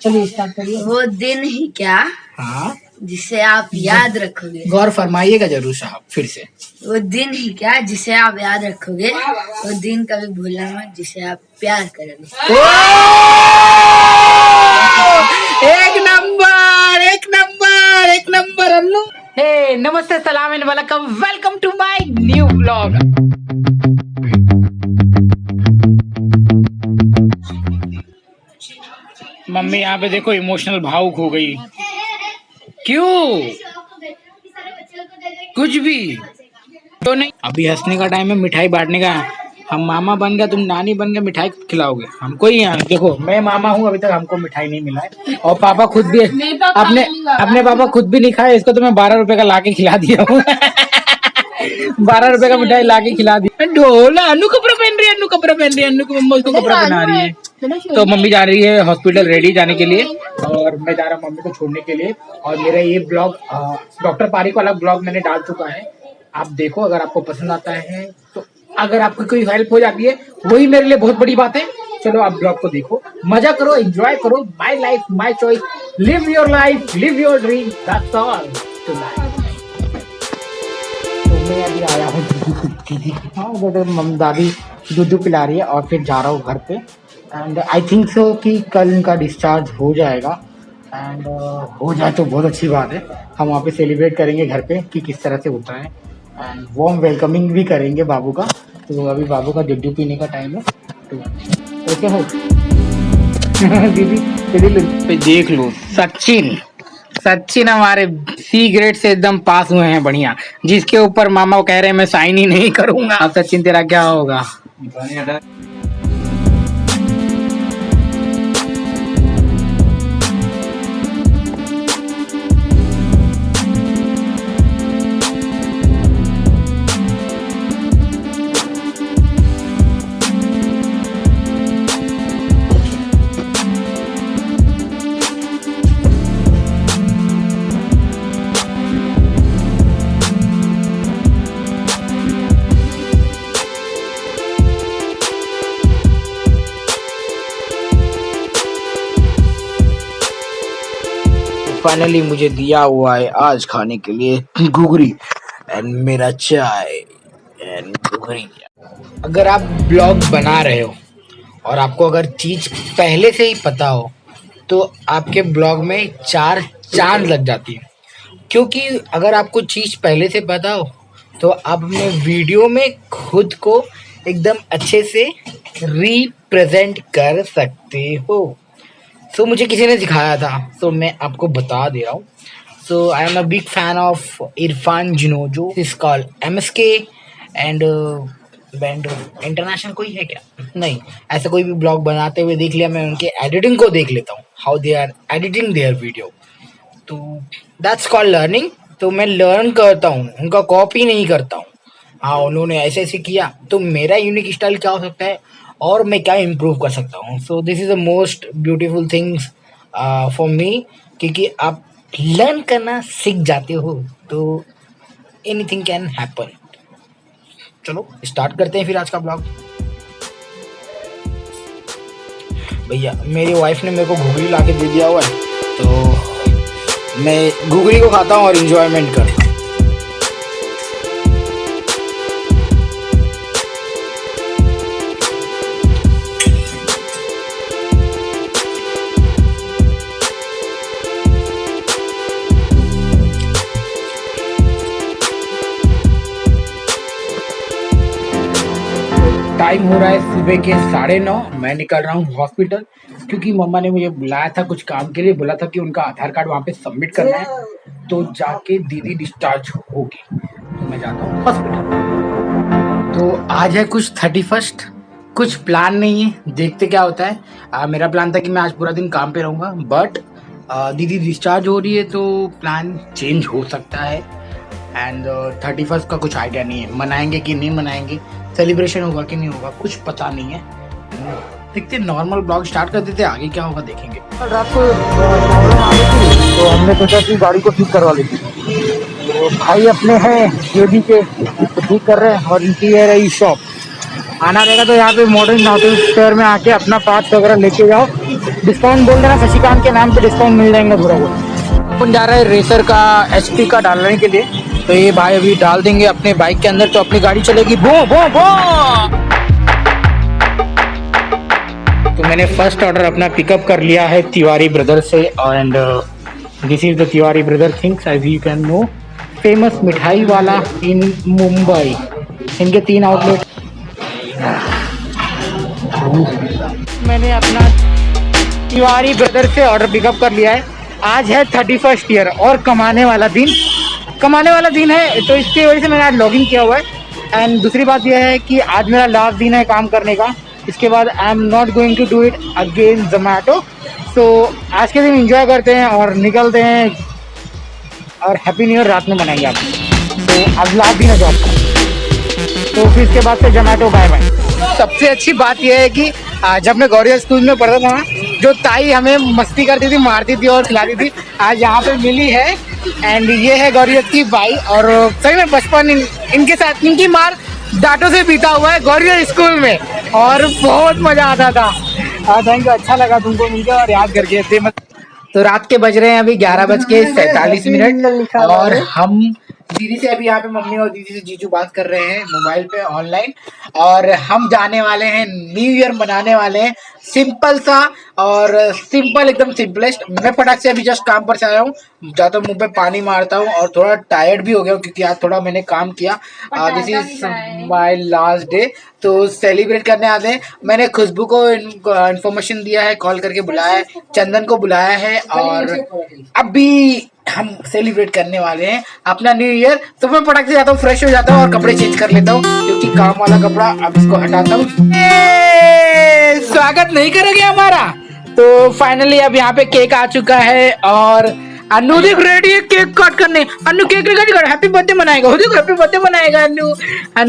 चलिए स्टार्ट करिए। वो दिन ही क्या हाँ, जिसे आप याद रखोगे। गौर फरमाइएगा जरूर साहब, फिर से। वो दिन ही क्या जिसे आप याद रखोगे, वो दिन कभी भूलना मत जिसे आप प्यार करोगे। एक नंबर, एक नंबर, एक नंबर अन्नू। हे नमस्ते, सलाम and welcome to my new vlog. Mummy यहाँ पे देखो इमोशनल भावुक हो गई। क्यों? कुछ भी तो नहीं। अभी हंसने का टाइम है, मिठाई बांटने का। हम मामा बन गया, तुम नानी बन गए, मिठाई खिलाओगे हमको ही। यहाँ देखो, मैं मामा हूँ, अभी तक हमको मिठाई नहीं मिला है। और पापा खुद भी अपने पापा खुद भी नहीं खाए। इसको तो मैं 12 रुपए का लाके खिला दिया हूँ। 12 रुपए का मिठाई लाके खिला दी। ढोला अन्नू कपड़ा पहन रही है, अन्नू कपड़ा पहन रही है, अन्नू की मम्मा उसको कपड़ा पहना रही है। तो मम्मी जा रही है हॉस्पिटल रेडी जाने के लिए, और मैं जा रहा हूँ मम्मी को छोड़ने के लिए। और मेरा ये ब्लॉग डॉक्टर पारिक वाला ब्लॉग मैंने डाल चुका है, आप देखो अगर आपको पसंद आता है तो। अगर आपकी कोई हेल्प हो जाती है वही मेरे लिए बहुत बड़ी बात है। चलो आप ब्लॉग को देखो, मजा करो, एंजॉय करो। My life my choice, live your life, live your dream, that's all. तो मैं अभी आया हूँ हाँ, दादी दूध पिला रही है और फिर जा रहा हूँ घर पे। एंड आई थिंक सो कि कल इनका डिस्चार्ज हो जाएगा। एंड हो जाए तो बहुत अच्छी बात है। हम वहाँ पे सेलिब्रेट करेंगे घर पे कि किस तरह से होता है। एंड वार्म वेलकमिंग भी करेंगे बाबू का। तो अभी बाबू का दुद्धू पीने का टाइम है। तो कैसे हो? दीदी पे देख लो, सचिन हमारे सी ग्रेड से एकदम पास हुए हैं, बढ़िया। जिसके ऊपर मामा कह रहे हैं मैं साइन ही नहीं करूंगा। अब सचिन तेरा क्या होगा? फाइनली मुझे दिया हुआ है आज खाने के लिए घुघरी एंड मेरा चाय एंड घुघरी। अगर आप ब्लॉग बना रहे हो और आपको अगर चीज पहले से ही पता हो तो आपके ब्लॉग में 4 चांद लग जाती है। क्योंकि अगर आपको चीज पहले से पता हो तो आप अपने वीडियो में खुद को एकदम अच्छे से रिप्रेजेंट कर सकते हो। सो मुझे किसी ने सिखाया था, सो मैं आपको बता दे रहा हूँ। So I am a big fan of Irfan जिनोजो, is called MSK and band international. कोई है क्या? नहीं, ऐसा कोई भी ब्लॉग बनाते हुए देख लिया, मैं उनके एडिटिंग को देख लेता हूँ, how they are editing their video. तो दैट्स कॉल्ड लर्निंग। तो मैं लर्न करता हूँ, उनका कॉपी नहीं करता हूँ। हाँ, उन्होंने ऐसे ऐसे किया तो मेरा यूनिक स्टाइल क्या हो सकता है और मैं क्या इम्प्रूव कर सकता हूँ। So this is the most beautiful things for me, क्योंकि आप लर्न करना सीख जाते हो तो एनीथिंग कैन हैपन। चलो स्टार्ट करते हैं फिर आज का ब्लॉग। भैया मेरी वाइफ ने मेरे को घुघरी ला के दे दिया हुआ है, तो मैं घुघरी को खाता हूँ और इंजॉयमेंट करता हूँ। टाइम हो रहा है सुबह के 9:30। मैं निकल रहा हूँ हॉस्पिटल, क्योंकि मम्मा ने मुझे बुलाया था कुछ काम के लिए। बोला था कि उनका आधार कार्ड वहाँ पे सबमिट करना है, तो जाके दीदी डिस्चार्ज होगी। तो मैं जाता हूँ हॉस्पिटल। तो आज है कुछ 31st, कुछ प्लान नहीं है, देखते क्या होता है। मेरा प्लान था कि मैं आज पूरा दिन काम पे रहूँगा, बट दीदी डिस्चार्ज हो रही है तो प्लान चेंज हो सकता है। एंड 31st का कुछ आइडिया नहीं है, मनाएंगे कि नहीं मनाएंगे, सेलिब्रेशन होगा कि नहीं होगा, कुछ पता नहीं है। देखते नॉर्मल ब्लॉग स्टार्ट कर देते, आगे क्या होगा देखेंगे। कल रात को प्रॉब्लम आ गई थी तो हमने सोचा कि गाड़ी को ठीक करवा लेते। तो भाई अपने हैं जेबी के, तो ठीक कर रहे हैं। और इनकी है रही शॉप, आना रहेगा तो यहाँ पे मॉडर्न साउथ स्क्वायर में आके अपना पार्ट्स वगैरह लेके जाओ। डिस्काउंट बोल देना शशिकांत के नाम पे, डिस्काउंट मिल जाएगा थोड़ा बहुत। अपन जा रहे हैं रेसर का HP का डालने के लिए, तो ये भाई अभी डाल देंगे अपने बाइक के अंदर तो अपनी गाड़ी चलेगी बो बो बो। तो मैंने फर्स्ट ऑर्डर अपना पिकअप कर लिया है तिवारी ब्रदर से, and this is the Tiwari brother things as you can know, famous मिठाई वाला इन मुंबई। इनके 3 आउटलेट। मैंने अपना तिवारी ब्रदर से ऑर्डर पिकअप कर लिया है। आज है 31st ईयर और कमाने वाला दिन है, तो इसकी वजह से मैंने आज लॉगिन किया हुआ है। एंड दूसरी बात यह है कि आज मेरा लास्ट दिन है काम करने का, इसके बाद I am not going to do it again Zomato. तो आज के दिन एंजॉय करते हैं और निकलते हैं, और हैप्पी न्यू ईयर रात में मनाएंगे आप। तो आज लास्ट दिन है जॉब का, तो फिर इसके बाद से जोमैटो बाय बाय। सबसे अच्छी बात यह है कि जब मैं गौरिया स्कूल में पढ़ता था ना, जो ताई हमें मस्ती करती थी, मारती थी और खिलाती थी, आज यहाँ पे मिली है। एंड ये है गौरिया की बाई, और सही में बचपन इनके साथ, इनकी मार डांटों से बीता हुआ है गौरिया स्कूल में, और बहुत मजा आता था। थैंक यू, अच्छा लगा तुमको मिलकर और याद करके। तो रात के बज रहे हैं अभी 11:47 और हम दीदी से अभी यहाँ पे मम्मी और दीदी से जीजू बात कर रहे हैं मोबाइल पे ऑनलाइन, और हम जाने वाले हैं न्यू ईयर मनाने वाले हैं सिंपल सा, और सिंपल एकदम सिंपलेस्ट। मैं फटाक से अभी जस्ट काम पर से आया हूँ, जाता हूँ मुंह पे पानी मारता हूँ, और थोड़ा टायर्ड भी हो गया हूँ क्योंकि आज थोड़ा मैंने काम किया। This is my last day, तो सेलिब्रेट करने आते हैं। मैंने खुशबू को इन्फॉर्मेशन दिया है, कॉल करके बुलाया है, चंदन को बुलाया है, और अभी हम सेलिब्रेट करने वाले हैं अपना न्यू ईयर। तो मैं फटाक से जाता हूँ, फ्रेश हो जाता हूँ और कपड़े चेंज कर लेता हूँ क्योंकि काम वाला कपड़ा अब इसको हटाता हूँ। स्वागत नहीं करोगे हमारा? तो फाइनली अब यहाँ पे केक आ चुका है, और अनु देख रेडी है केक कट करने। अनु केक कट कर, हैप्पी बर्थडे मनाएगा, हो देखो हैप्पी बर्थडे मनाएगा अनु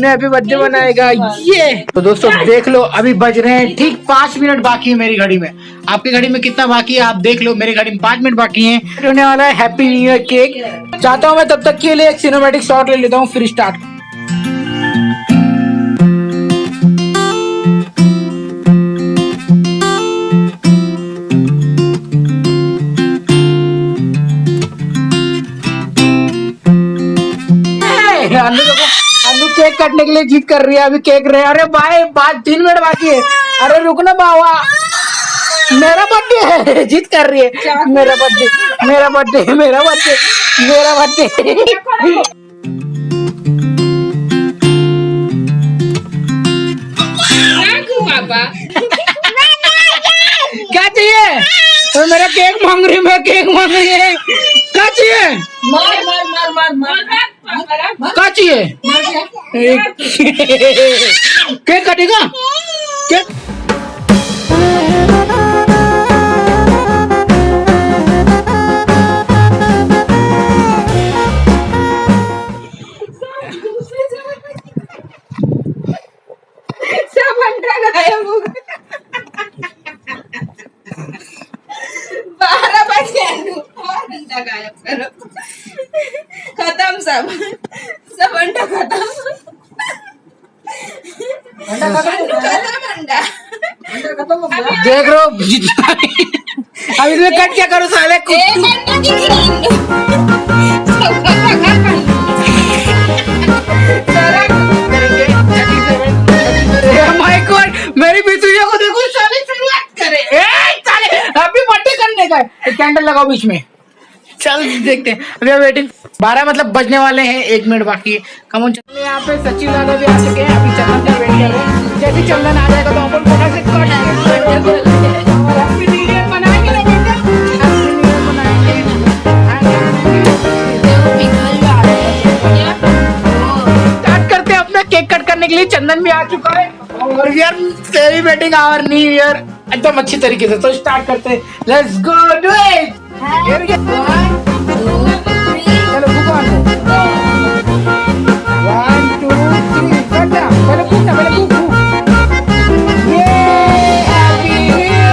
हैप्पी बर्थडे मनाएगा ये। तो दोस्तों देख लो, अभी बज रहे हैं ठीक 5 मिनट बाकी है मेरी घड़ी में। आपकी घड़ी में कितना बाकी है आप देख लो, मेरी घड़ी में 5 मिनट बाकी है। होने वाला है हैप्पी न्यू ईयर केक। चाहता हूँ मैं तब तक के लिए एक सिनेमैटिक शॉट ले लेता हूँ, फिर स्टार्ट। अनु केक काटने के लिए जीत कर रही है, अभी केक रहे। अरे भाई 3 मिनट बाकी है, अरे रुकना बाबा, मेरा बर्थडे है, जीत कर रही है। मेरा बर्थडे मेरा बर्थडे मेरा बर्थडे मेरा बर्थडे। क्या चाहिए? तो मेरा केक मांग रही है, मैं केक मांग रही है। क्या चाहिए? मार मार मार मार मार क्या चाहिए? केक कटेगा केक। सब अंडा गायब हो गया। 12 बजे और अंडा गायब करो, खत्म सब अंडा खत्म। अंडा देख रो अब इसमें कट क्या करो साले को। मेरी बितुइया को देखो, साले शुरुआत करे साले हैप्पी बर्थडे करने का। कैंडल लगाओ बीच में, चल देखते हैं। अभी वेटिंग 12 मतलब बजने वाले हैं, 1 मिनट बाकी है। कम ऑन चल। यहाँ पे सचिन दादा भी आ चुके हैं, अभी चंदन का वेट कर रहे हैं। जैसे चंदन आ जाएगा तो अपन फटाक से कट हैप्पी न्यू ईयर मनाएंगे ना बेटा, हैप्पी न्यू ईयर मनाएंगे। स्टार्ट करते हैं अपना केक कट करने के लिए। चंदन भी आ चुका है और we are celebrating our new year एकदम अच्छी तरीके से। तो स्टार्ट करते हैं, लेट्स गो डू इट। चलो भगवान 1 2 3 कट जा, पहले पूछना, पहले पूछ ये हैप्पी न्यू ईयर।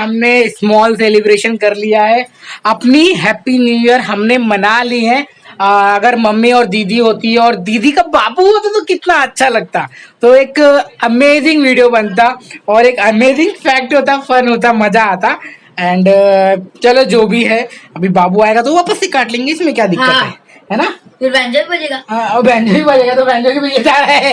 हमने स्मॉल सेलिब्रेशन कर लिया है। अपनी हैप्पी न्यू ईयर हमने मना ली है। अगर मम्मी और दीदी होती और दीदी का बाबू होता तो कितना अच्छा लगता, तो एक अमेजिंग वीडियो बनता और एक अमेजिंग फैक्ट होता, फन होता, मजा आता। एंड चलो जो भी है, अभी बाबू आएगा तो वापस से काट लेंगे, इसमें क्या दिक्कत है ना? फिर बैंजो भी बजेगा। हाँ, और बैंजो भी बजेगा तो बैंजो की भी गिटार है।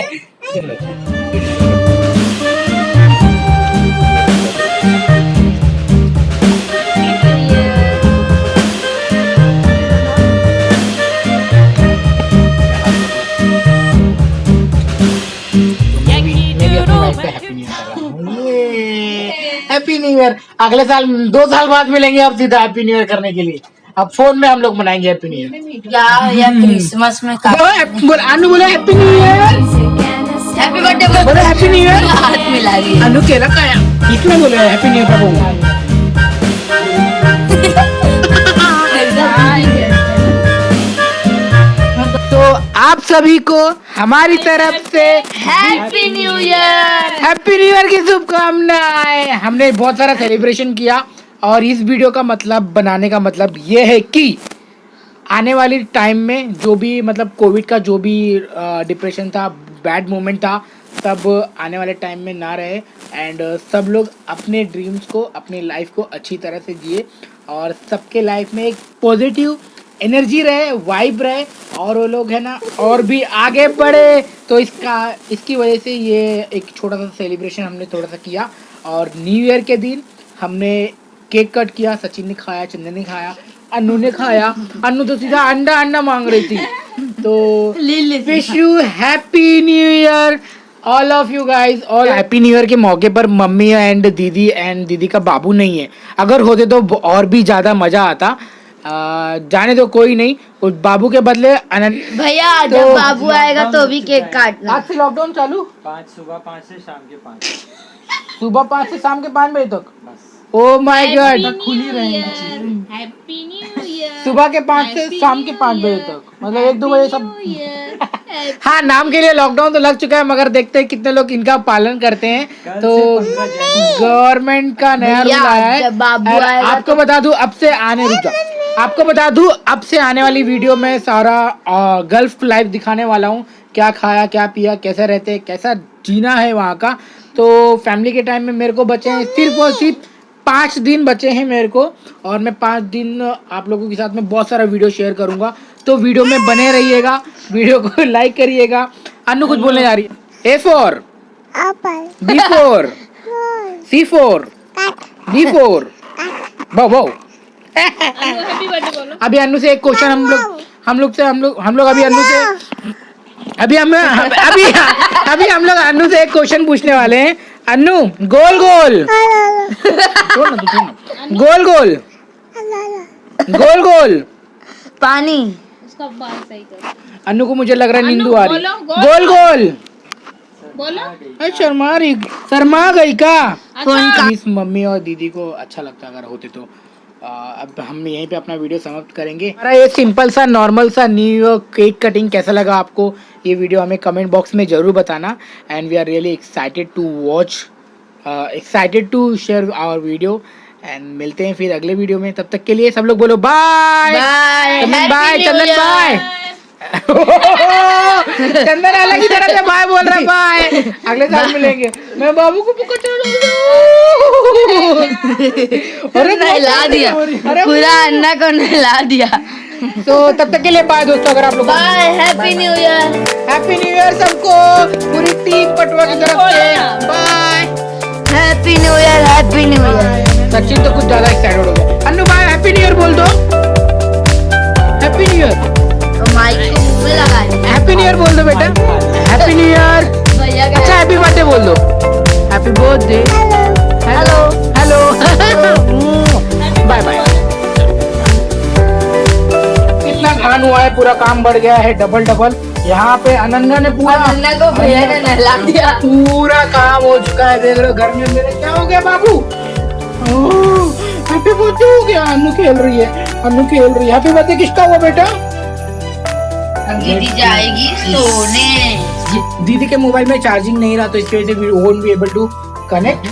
Happy new year. अगले साल 2 साल बाद मिलेंगे अब सीधा हैप्पी न्यू ईयर करने के लिए। अब फोन में हम लोग मनाएंगे हैप्पी न्यू ईयर या क्रिसमस में। अनु बोलो happy new year, happy birthday बोलो हैप्पी न्यू ईयर। हाथ मिला रही है। अनु केला खाया, इसमें बोलो हैप्पी न्यू ईयर का बोलो। तो आप सभी को हमारी तरफ से happy new year. Happy new year की शुभकामनाएं। हमने बहुत सारा सेलिब्रेशन किया और इस वीडियो का मतलब बनाने का मतलब ये है कि आने वाली टाइम में जो भी मतलब कोविड का जो भी डिप्रेशन था, बैड मोमेंट था, सब आने वाले टाइम में ना रहे। एंड सब लोग अपने ड्रीम्स को, अपनी लाइफ को अच्छी तरह से जिए और सबके लाइफ में एक पॉजिटिव एनर्जी रहे, वाइब रहे और वो लोग है ना और भी आगे बढ़े। तो इसकी वजह से ये एक छोटा सा सेलिब्रेशन हमने थोड़ा सा किया। और न्यू ईयर के दिन हमने केक कट किया। सचिन ने खाया, चंदन ने खाया, अनु ने खाया। अनु तो सीधा अंडा मांग रही थी। तो wish you happy new year all of you guys. और हैप्पी न्यू ईयर के मौके पर मम्मी एंड दीदी का बाबू नहीं है। अगर होते तो और भी ज्यादा मजा आता। जाने दो, कोई नहीं, उस बाबू के बदले भैया तो जब बाबू आएगा तो भी केक काटना। आज से लॉकडाउन चालू, सुबह 5 से शाम के 5, सुबह 5 से शाम के 5 बजे तक। ओ माय गॉड, खुली रहेंगी। Happy new year. सुबह के 5 से शाम के 5 बजे तक, मतलब 1-2 बजे सब। हाँ, नाम के लिए लॉकडाउन तो लग चुका है, मगर देखते हैं कितने लोग इनका पालन करते हैं। तो गवर्नमेंट का नया रूल आया है। आपको बता दूं अब से आने वाली वीडियो में सारा गल्फ लाइफ दिखाने वाला हूँ। क्या खाया, क्या पिया, कैसे रहते, कैसा जीना है वहाँ का। तो फैमिली के टाइम में मेरे को बचे हैं सिर्फ और सिर्फ 5 दिन बचे हैं मेरे को। और मैं 5 दिन आप लोगों के साथ में बहुत सारा वीडियो शेयर करूंगा। तो वीडियो में बने रहिएगा, वीडियो को लाइक करिएगा। अनु कुछ बोलने जा रही है। A for B for C for D for wow. अभी अनु से एक क्वेश्चन अभी हम लोग अनु से एक क्वेश्चन पूछने वाले हैं। अनु, गोल गोल पानी। अनु को मुझे लग रहा है नींदू आ रही। गोल बोलो। शर्मा गई का। इस मम्मी और दीदी को अच्छा लगता अगर होते तो। अब हम यहीं पे अपना वीडियो समाप्त करेंगे। हमारा ये सिंपल सा नॉर्मल सा न्यू ईयर केक कटिंग कैसा लगा आपको, ये वीडियो हमें कमेंट बॉक्स में जरूर बताना। And we are really excited to watch, excited to share our video. And मिलते हैं फिर अगले वीडियो में। तब तक के लिए सब लोग बोलो बाय बाय। चंदन बाय। चंदन अलग ही तरह से बाय बोल रहा है। बाय, अगले साल मिलेंगे। मैं बाबू को अरे नहला दिया, पूरा अन्ना को नहला दिया। तो तब तक के लिए बाय दोस्तों। अगर आप लोग bye, happy new year. Happy new year सबको, पूरी टीम पटवा की तरफ से bye. Happy new year, happy new year. Sachin तो कुछ ज्यादा एक्साइटेड हो गया। Annu bye, happy new year बोल दो। Happy new year. तो माइक को मुंह में लगा दे। हैप्पी न्यू ईयर बोल दो बेटा। Happy new year. भैया का अच्छा हैप्पी बर्थडे बोल दो। Happy birthday. Hello. Bye bye. इतना खान हुआ है, पूरा काम बढ़ गया है डबल। यहाँ पे अनन्या ने पूरा, अन्ना को भैया ने नहला दिया। पूरा काम हो चुका है। देख रहे हो घर में मेरे क्या हो गया बाबू। हैप्पी बर्थडे हो गया। अनु खेल रही है। हैप्पी बर्थडे किसका हुआ बेटा? दीदी जाएगी सोने। दीदी के मोबाइल में चार्जिंग नहीं रहा, तो इसकी वजह से we won't be able to connect.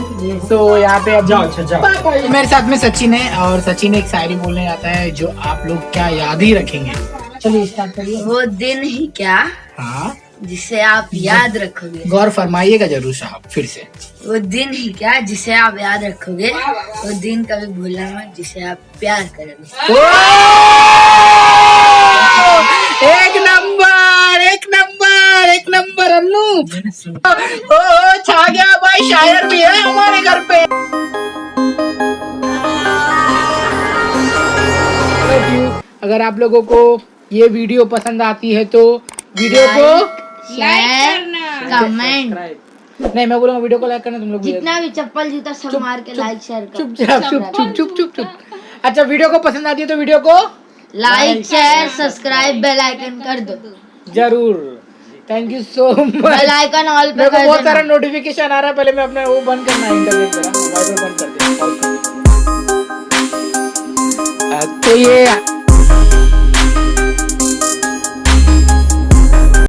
तो यहाँ पे अब जाओ, अच्छा जाओ। मेरे साथ में सचिन है और सचिन एक शायरी बोलने जाता है जो आप लोग क्या याद ही रखेंगे। चलिए स्टार्ट करिए। वो दिन ही क्या हाँ, जिसे आप याद रखोगे। गौर फरमाइएगा जरूर साहब फिर से। वो दिन ही क्या जिसे आप याद रखोगे। वो दिन कभी भूलना मत जिसे आप प्यार करोगे। एक नंबर, एक नंबर, एक नंबर अन्नू। ओ छा गया भाई, शायर भी है हमारे घर पे। अगर आप लोगों को ये वीडियो पसंद आती है तो वीडियो को शेयर कमेंट नहीं, मैं बोलूंगा वीडियो को लाइक करना, तुम लोग जितना भी चप्पल जूता सब मार के लाइक शेयर चुप चुप चुप चुप चुप चुप चुप। अच्छा, वीडियो को पसंद आती है तो वीडियो को like share subscribe bell icon कर दो। जरूर। Thank you so much. Bell icon all पे मेरे को कर बहुत देना। सारा नोटिफिकेशन आ रहा है, पहले मैं अपना वो बंद करना है, इंटरनेट मेरा मोबाइल में बंद कर देना। तो ये